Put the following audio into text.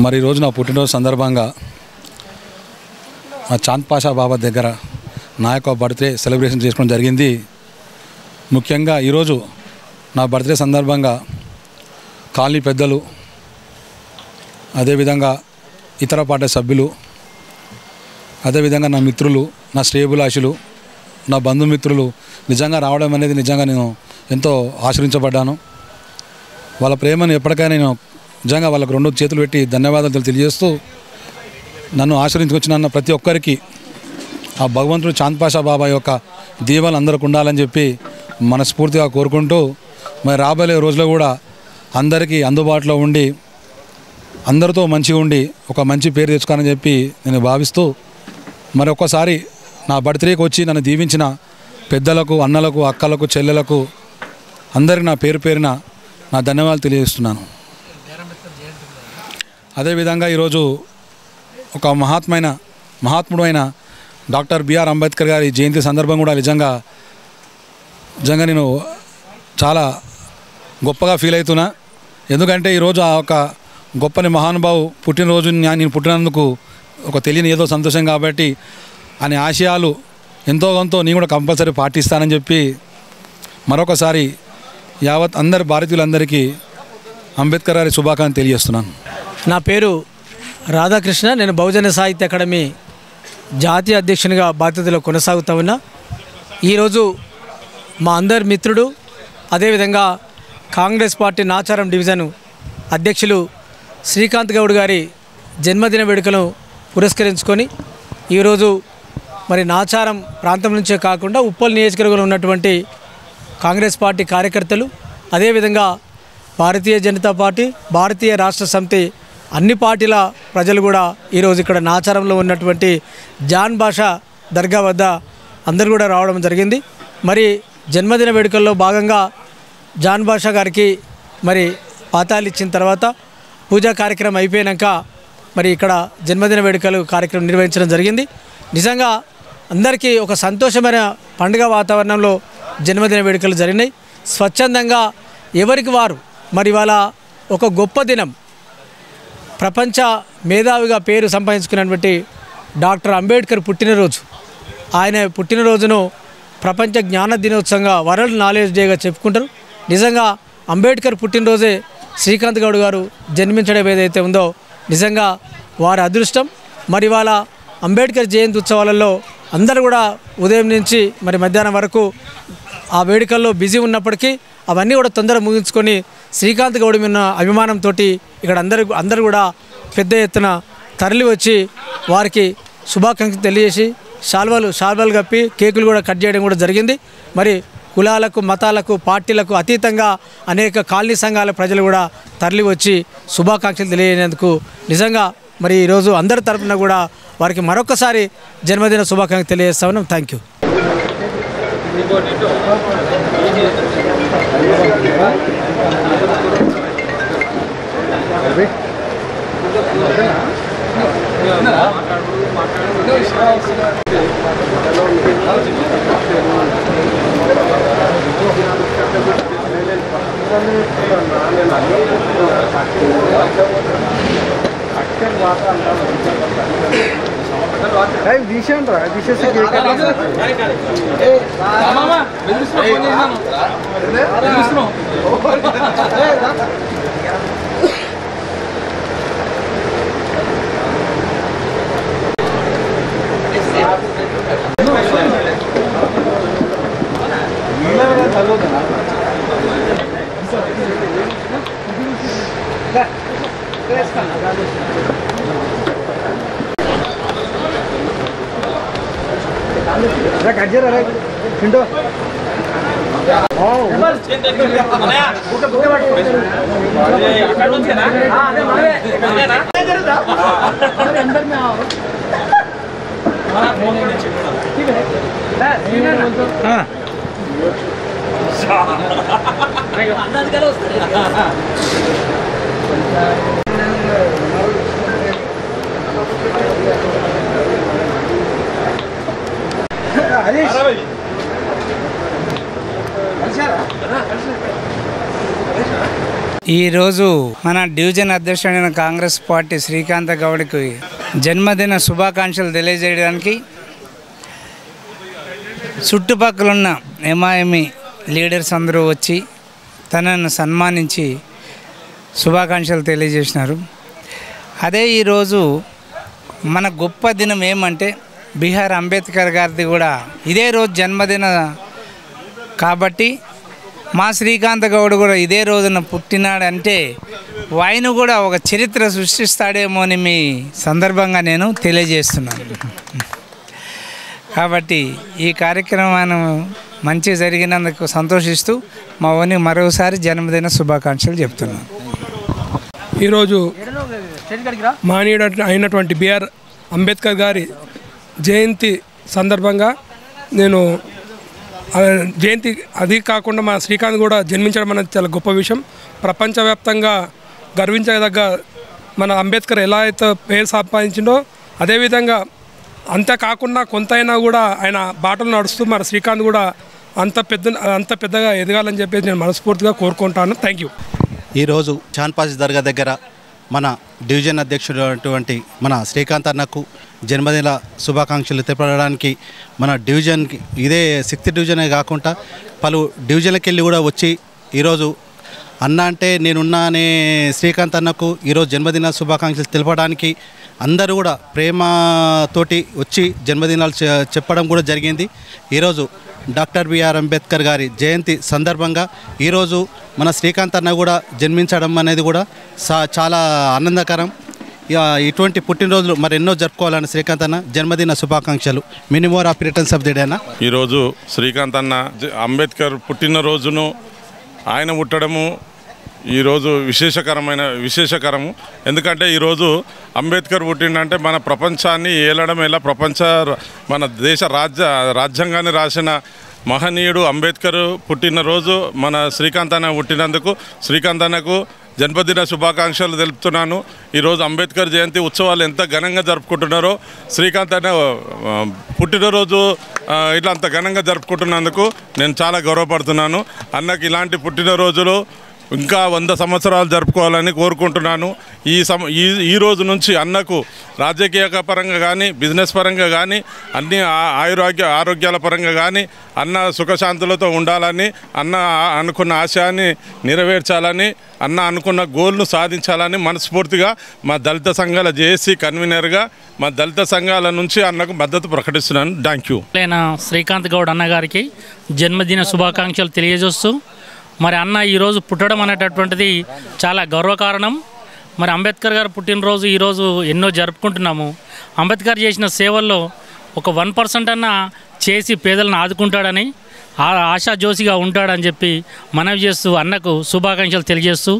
మరి ఈరోజు నా పుట్టినరోజు సందర్భంగా మా చాంద్ పాషా బాబా దగ్గర నా యొక్క బర్త్డే సెలబ్రేషన్ చేసుకోవడం జరిగింది. ముఖ్యంగా ఈరోజు నా బర్త్డే సందర్భంగా కాలనీ పెద్దలు, అదేవిధంగా ఇతర పార్టీ సభ్యులు, అదేవిధంగా నా మిత్రులు, నా శ్రేయోభిలాషులు, నా బంధుమిత్రులు నిజంగా రావడం అనేది నిజంగా నేను ఎంతో ఆశీర్వించబడ్డాను. వాళ్ళ ప్రేమను ఎప్పటికైనా నేను నిజంగా వాళ్ళకు 2 చేతులు పెట్టి ధన్యవాదాలు తెలియజేస్తూ, నన్ను ఆశీర్వించుకొచ్చిన ప్రతి ఒక్కరికి ఆ భగవంతుడు చాంద్ పాషా బాబా యొక్క దీవెనలు అందరికి ఉండాలని చెప్పి మనస్ఫూర్తిగా కోరుకుంటూ, మరి రాబోయే రోజుల్లో కూడా అందరికీ అందుబాటులో ఉండి అందరితో మంచిగా ఉండి ఒక మంచి పేరు తెచ్చుకోవాలని చెప్పి నేను భావిస్తూ, మరి ఒక్కసారి నా బర్త్డేకి వచ్చి నన్ను దీవించిన పెద్దలకు, అన్నలకు, అక్కలకు, చెల్లెలకు అందరికీ నా పేరు పేరున నా ధన్యవాదాలు తెలియజేస్తున్నాను. అదేవిధంగా ఈరోజు ఒక మహాత్ముడైన డాక్టర్ బిఆర్ అంబేద్కర్ గారి జయంతి సందర్భం కూడా నిజంగా నేను చాలా గొప్పగా ఫీల్ అవుతున్నా. ఎందుకంటే ఈరోజు ఆ ఒక గొప్పని మహానుభావు పుట్టినరోజు నేను పుట్టినందుకు ఒక తెలియని ఏదో సంతోషం కాబట్టి ఆయన ఆశయాలు ఎంతో కొంత నేను కూడా కంపల్సరీ పాటిస్తానని చెప్పి మరొకసారి యావత్ అందరి భారతీయులందరికీ అంబేద్కర్ గారి శుభాకాంక్షలు తెలియజేస్తున్నాను. నా పేరు రాధాకృష్ణ. నేను బహుజన సాహిత్య అకాడమీ జాతీయ అధ్యక్షునిగా బాధ్యతలో కొనసాగుతూ ఉన్నా. ఈరోజు మా అందరి మిత్రుడు, అదేవిధంగా కాంగ్రెస్ పార్టీ నాచారం డివిజన్ అధ్యక్షులు శ్రీకాంత్ గౌడ్ గారి జన్మదిన వేడుకను పురస్కరించుకొని ఈరోజు మరి నాచారం ప్రాంతం నుంచే కాకుండా ఉప్పల్ నియోజకవర్గంలో ఉన్నటువంటి కాంగ్రెస్ పార్టీ కార్యకర్తలు, అదేవిధంగా భారతీయ జనతా పార్టీ, భారతీయ రాష్ట్ర సమితి అన్ని పార్టీల ప్రజలు కూడా ఈరోజు ఇక్కడ నాచారంలో ఉన్నటువంటి జాన్ బాషా దర్గా వద్ద అందరూ కూడా రావడం జరిగింది. మరి జన్మదిన వేడుకల్లో భాగంగా జాన్ బాషా గారికి మరి పాతాలు ఇచ్చిన తర్వాత పూజా కార్యక్రమం అయిపోయాక మరి ఇక్కడ జన్మదిన వేడుకలు కార్యక్రమం నిర్వహించడం జరిగింది. నిజంగా అందరికీ ఒక సంతోషమైన పండుగ వాతావరణంలో జన్మదిన వేడుకలు జరిగినాయి. స్వచ్ఛందంగా ఎవరికి వారు మరి వాళ్ళ ఒక గొప్ప దినం, ప్రపంచ మేధావిగా పేరు సంపాదించుకున్నటువంటి డాక్టర్ అంబేద్కర్ పుట్టినరోజు. ఆయన పుట్టినరోజును ప్రపంచ జ్ఞాన దినోత్సవంగా, వరల్డ్ నాలెడ్జ్ డేగా చెప్పుకుంటారు. నిజంగా అంబేద్కర్ పుట్టినరోజే శ్రీకాంత్ గౌడ్ గారు జన్మించడం ఏదైతే ఉందో నిజంగా వారి అదృష్టం. మరి వాళ్ళ అంబేద్కర్ జయంతి ఉత్సవాలలో అందరూ కూడా ఉదయం నుంచి మరి మధ్యాహ్నం వరకు ఆ వేడుకల్లో బిజీ ఉన్నప్పటికీ అవన్నీ కూడా తొందరగా ముగించుకొని శ్రీకాంత్ గౌడ్ మీద అభిమానంతో ఇక్కడ అందరూ కూడా పెద్ద ఎత్తున తరలి వచ్చి వారికి శుభాకాంక్షలు తెలియజేసి శాల్వాలు కప్పి కేకులు కూడా కట్ చేయడం కూడా జరిగింది. మరి కులాలకు, మతాలకు, పార్టీలకు అతీతంగా అనేక కాలనీ సంఘాల ప్రజలు కూడా తరలి వచ్చి శుభాకాంక్షలు తెలియజేందుకు నిజంగా మరి ఈరోజు అందరి తరఫున కూడా వారికి మరొకసారి జన్మదిన శుభాకాంక్షలు తెలియజేస్తా ఉన్నాం. Thank you. ఈరోజు మన డివిజన్ అధ్యక్షుడైన కాంగ్రెస్ పార్టీ శ్రీకాంత్ గౌడ్కి జన్మదిన శుభాకాంక్షలు తెలియజేయడానికి చుట్టుపక్కలున్న ఎంఐఎంఈ లీడర్స్ అందరూ వచ్చి తనను సన్మానించి శుభాకాంక్షలు తెలియజేసినారు. అదే ఈరోజు మన గొప్ప దినం ఏమంటే బిఆర్ అంబేద్కర్ గారిది కూడా ఇదే రోజు జన్మదిన కాబట్టి మా శ్రీకాంత్ గౌడ్ కూడా ఇదే రోజున పుట్టినాడంటే ఆయన కూడా ఒక చరిత్ర సృష్టిస్తాడేమో అని మీ సందర్భంగా నేను తెలియజేస్తున్నాను. కాబట్టి ఈ కార్యక్రమాన్ని మంచి జరిగినందుకు సంతోషిస్తూ మా ఓని మరోసారి జన్మదిన శుభాకాంక్షలు చెప్తున్నాను. ఈరోజు మానీయుడు అయినటువంటి బిఆర్ అంబేద్కర్ గారి జయంతి సందర్భంగా నేను జయంతి అది కాకుండా మన శ్రీకాంత్ కూడా జన్మించడం అనేది చాలా గొప్ప విషయం. ప్రపంచవ్యాప్తంగా గర్వించదగ్గ మన అంబేద్కర్ ఎలా అయితే పేరు సంపాదించిండో అదేవిధంగా అంతేకాకుండా కొంతైనా కూడా ఆయన బాటలు నడుస్తూ మన శ్రీకాంత్ కూడా అంత పెద్దగా ఎదగాలని చెప్పేసి నేను మనస్ఫూర్తిగా కోరుకుంటాను. Thank you. ఈరోజు చాన్పాసి దర్గా దగ్గర మన డివిజన్ అధ్యక్షుడు అటువంటి మన శ్రీకాంత్ అన్నకు జన్మదిన శుభాకాంక్షలు తెలపడానికి మన డివిజన్కి ఇదే 6th డివిజనే కాకుండా పలు డివిజన్లకు వెళ్ళి కూడా వచ్చి ఈరోజు అన్న అంటే నేనున్నా అనే శ్రీకాంత్ అన్నకు ఈరోజు జన్మదిన శుభాకాంక్షలు తెలపడానికి అందరూ కూడా ప్రేమతోటి వచ్చి జన్మదినాలు చెప్పడం కూడా జరిగింది. ఈరోజు డాక్టర్ బిఆర్ అంబేద్కర్ గారి జయంతి సందర్భంగా ఈరోజు మన శ్రీకాంత్ అన్న కూడా జన్మించడం అనేది కూడా చాలా ఆనందకరం. ఇటువంటి పుట్టినరోజులు మరెన్నో జరుపుకోవాలని శ్రీకాంత్ అన్న జన్మదిన శుభాకాంక్షలు. Many more of returns of the day అన్న. ఈరోజు శ్రీకాంత్ అన్న అంబేద్కర్ పుట్టినరోజును ఆయన పుట్టడము ఈరోజు విశేషకరము. ఎందుకంటే ఈరోజు అంబేద్కర్ పుట్టిండంటే మన ప్రపంచాన్ని ఏలడం ఎలా మన దేశ రాజ్యాంగాన్ని రాసిన మహనీయుడు అంబేద్కర్ పుట్టినరోజు మన శ్రీకాంత్ అన్న పుట్టినందుకు శ్రీకాంత్ అన్నకు జన్మదిన శుభాకాంక్షలు తెలుపుతున్నాను. ఈరోజు అంబేద్కర్ జయంతి ఉత్సవాలు ఎంత ఘనంగా జరుపుకుంటున్నారో శ్రీకాంత్ అన్న పుట్టినరోజు ఇట్లా అంత ఘనంగా జరుపుకుంటున్నందుకు నేను చాలా గౌరవపడుతున్నాను. అన్నకి ఇలాంటి పుట్టినరోజులు ఇంకా 100 సంవత్సరాలు జరుపుకోవాలని కోరుకుంటున్నాను. ఈ రోజు నుంచి అన్నకు రాజకీయ పరంగా కానీ బిజినెస్ పరంగా కానీ అన్ని ఆరోగ్యాల పరంగా కానీ అన్న సుఖశాంతులతో ఉండాలని, అన్న అనుకున్న ఆశయాన్ని నెరవేర్చాలని, అన్న అనుకున్న గోల్ను సాధించాలని మనస్ఫూర్తిగా మా దళిత సంఘాల జేఏసీ కన్వీనర్గా మా దళిత సంఘాల నుంచి అన్నకు మద్దతు ప్రకటిస్తున్నాను. Thank you. శ్రీకాంత్ గౌడ్ అన్నగారికి జన్మదిన శుభాకాంక్షలు తెలియజేస్తూ మరి అన్న ఈరోజు పుట్టడం అనేటటువంటిది చాలా గర్వకారణం. మరి అంబేద్కర్ గారు పుట్టినరోజు ఈరోజు ఎన్నో జరుపుకుంటున్నాము. అంబేద్కర్ చేసిన సేవల్లో ఒక 1% అన్న చేసి పేదలను ఆదుకుంటాడని, ఆశాజ్యోతిగా ఉంటాడని చెప్పి మనవి చేస్తూ అన్నకు శుభాకాంక్షలు తెలియజేస్తూ